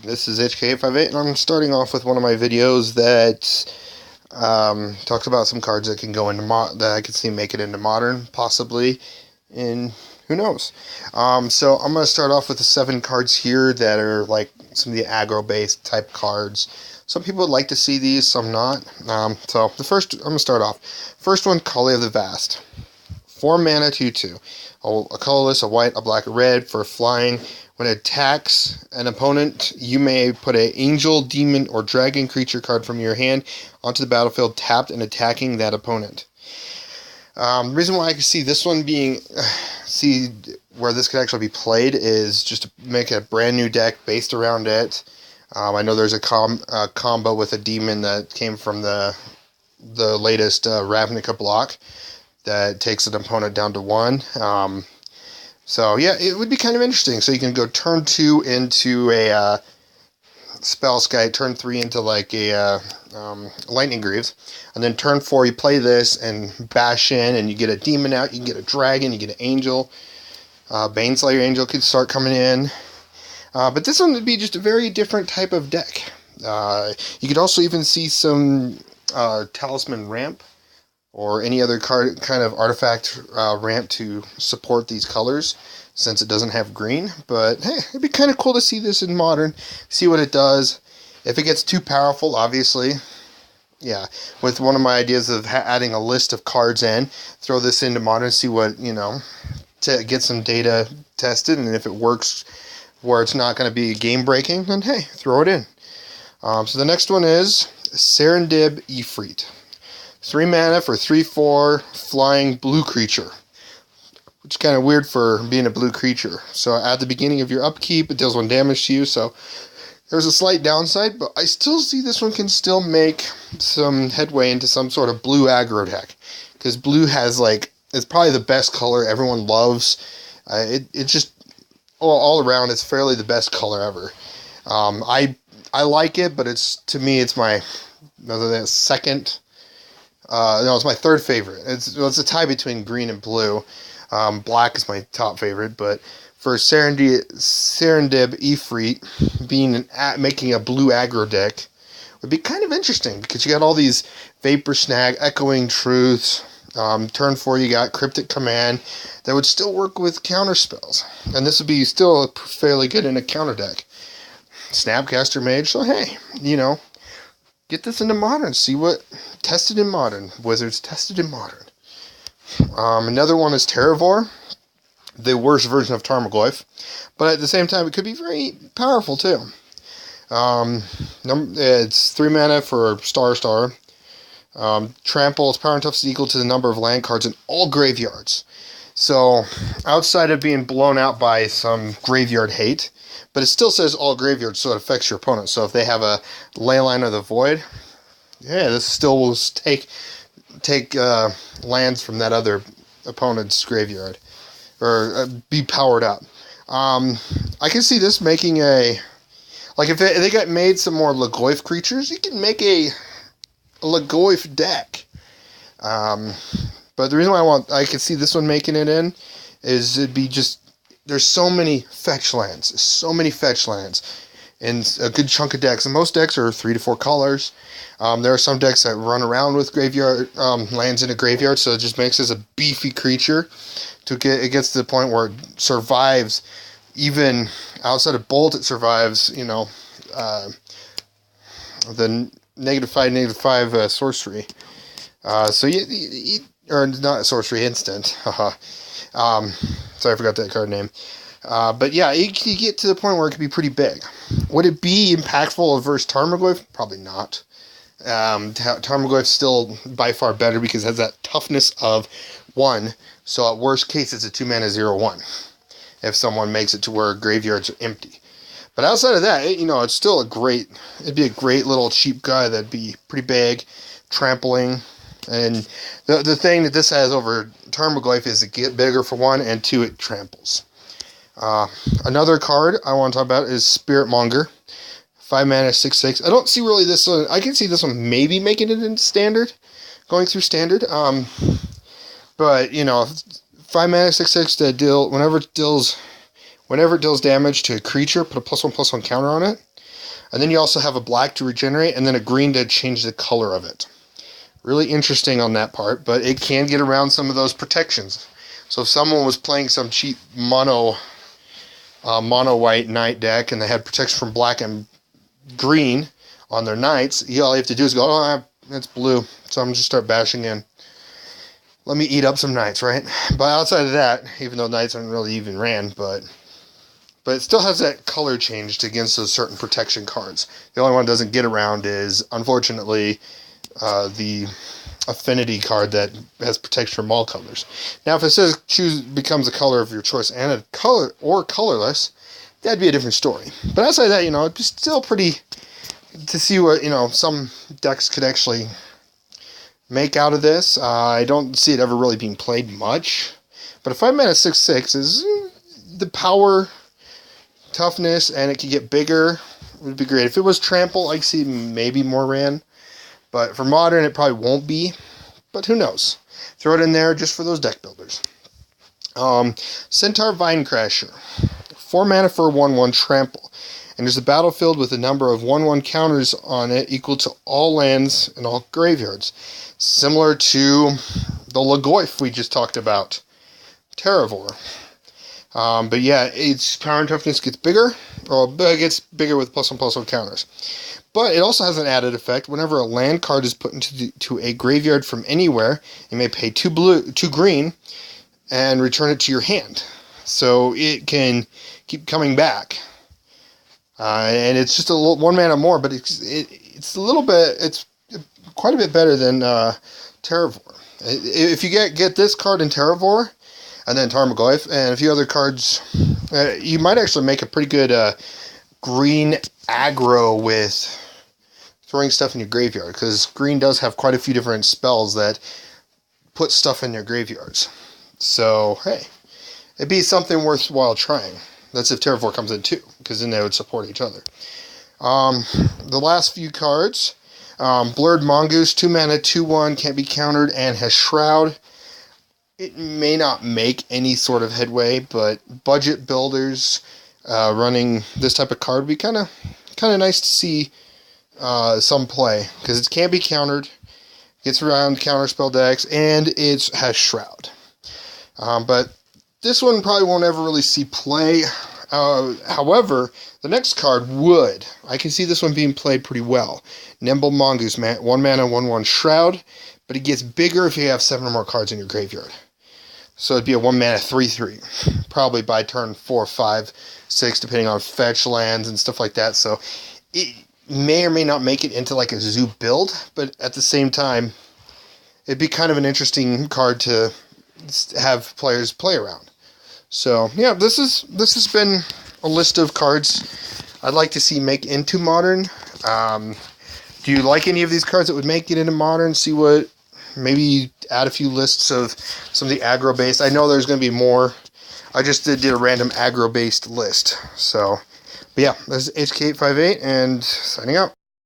This is HK58, and I'm starting off with one of my videos that talks about some cards that can go into that I can see make it into Modern, possibly, and who knows. So I'm going to start off with the 7 cards here that are like some of the aggro-based type cards. Some people would like to see these, some not. So the first, I'm going to start off. First one, Calling of the Vast. 4 mana, 2/2. A colorless, a white, a black, a red for flying. When it attacks an opponent, you may put an angel, demon, or dragon creature card from your hand onto the battlefield, tapped and attacking that opponent. The reason why I can see this one being, see where this could actually be played is just to make a brand new deck based around it. I know there's a combo with a demon that came from the latest Ravnica block that takes an opponent down to 1. So yeah, it would be kind of interesting. So you can go turn 2 into a Spell Sky, turn 3 into like a Lightning Greaves, and then turn 4 you play this and bash in, and you get a demon out, you can get a dragon, you get an angel, Baneslayer Angel could start coming in. But this one would be just a very different type of deck. You could also even see some Talisman Ramp, or any other kind of artifact ramp to support these colors, since it doesn't have green. But hey, it'd be kind of cool to see this in Modern, see what it does. If it gets too powerful, obviously, yeah, with one of my ideas of adding a list of cards in, throw this into Modern, see what, to get some data tested, and if it works where it's not going to be game breaking, then hey, throw it in. So the next one is Serendib Ifrit. 3 mana for 3/4 flying blue creature, which is kind of weird for being a blue creature. So at the beginning of your upkeep, it deals 1 damage to you. So there's a slight downside, but I still see this one can still make some headway into some sort of blue aggro deck, because blue has it's probably the best color everyone loves. It just all around it's fairly the best color ever. I like it, but to me it's my second. No, it's my third favorite. It's a tie between green and blue. Black is my top favorite, but for Serendib Ifrit making a blue aggro deck would be kind of interesting, because you got all these Vapor Snag, Echoing Truths. Turn 4 you got Cryptic Command that would still work with counter spells, and this would be still fairly good in a counter deck. Snapcaster Mage, so hey, get this into Modern, see what tested in Modern. Wizards tested in Modern. Another one is Terravor, the worst version of Tarmogoy, but at the same time it could be very powerful too. It's 3 mana for Star. Trample, its power and toughness is equal to the number of land cards in all graveyards. So outside of being blown out by some graveyard hate, but it still says all graveyards, so it affects your opponent. So if they have a Leyline of the Void, yeah, this still will take lands from that other opponent's graveyard, or be powered up. I can see this making if they got made some more Lagoif creatures, you can make a Lagoif deck. But the reason why I can see this one making it in is it'd be just, there's so many fetch lands, in a good chunk of decks, and most decks are 3 to 4 colors. There are some decks that run around with graveyard lands in a graveyard, so it just makes this a beefy creature. It gets to the point where it survives, even outside of Bolt, it survives, the -5/-5 sorcery. So or not sorcery, instant. Sorry, I forgot that card name. But yeah, you get to the point where it could be pretty big. Would it be impactful versus Tarmogoy? Probably not. Tarmogoy's still by far better because it has that toughness of 1. So at worst case, it's a 2 mana 0/1. If someone makes it to where graveyards are empty. But outside of that, it's still it'd be a great little cheap guy that'd be pretty big, trampling. And the thing that this has over Tarmogoyf is it get bigger for 1, and 2, it tramples. Another card I want to talk about is Spiritmonger. 5 mana, 6/6. I don't see really this one. I can see this one maybe making it into Standard, going through Standard. But 5 mana, 6/6 to deal whenever it deals damage to a creature, put a +1/+1 counter on it. And then you also have a black to regenerate, and then a green to change the color of it. Really interesting on that part, but it can get around some of those protections. So if someone was playing some cheap mono white knight deck, and they had protection from black and green on their knights, all you have to do is go, oh, it's blue, so I'm just start bashing in. Let me eat up some knights, right? But outside of that, even though knights aren't really even ran, but it still has that color changed against those certain protection cards. The only one it doesn't get around is, unfortunately, the affinity card that has protection from all colors. Now, if it says choose becomes a color of your choice and a color or colorless, that'd be a different story. But outside of that, it's still pretty to see what, some decks could actually make out of this. I don't see it ever really being played much. But if I'm at a 6/6, is the power, toughness, and it could get bigger would be great. If it was trample, I'd see maybe more ran. But for Modern, it probably won't be. But who knows? Throw it in there just for those deck builders. Centaur Vinecrasher. 4 mana for a 1/1 trample. And there's a battlefield with a number of 1/1 counters on it equal to all lands and all graveyards. Similar to the Lagoif we just talked about. Terravor. But yeah, its power and toughness gets bigger. Or it gets bigger with +1/+1 counters. But it also has an added effect. Whenever a land card is put into a graveyard from anywhere, you may pay 2 green and return it to your hand. So it can keep coming back. And it's just a little 1 mana more, but it's a little bit, it's quite a bit better than Terravor. If you get this card in Terravor, and then Tarmogoy, and a few other cards, you might actually make a pretty good green aggro with throwing stuff in your graveyard, because green does have quite a few different spells that put stuff in your graveyards. So, hey, it'd be something worthwhile trying. That's if Terravor comes in too, because then they would support each other. The last few cards, Blurred Mongoose, 2 mana, 2/1, can't be countered, and has Shroud. It may not make any sort of headway, but budget builders running this type of card would be kind of nice to see some play, because it can't be countered, gets around counterspell decks, and it has Shroud. But this one probably won't ever really see play. However, the next card would. I can see this one being played pretty well. Nimble Mongoose, 1 mana, 1/1 Shroud, but it gets bigger if you have 7 or more cards in your graveyard. So it'd be a 1 mana 3/3, probably by turn 4, 5, 6, depending on fetch lands and stuff like that. So it may or may not make it into like a zoo build, but at the same time, it'd be kind of an interesting card to have players play around. So yeah, this has been a list of cards I'd like to see make into Modern. Do you like any of these cards that would make it into Modern? See what, maybe add a few lists of some of the aggro based. I know there's going to be more. I just did a random aggro based list. So, but yeah, this is HK858 and signing out.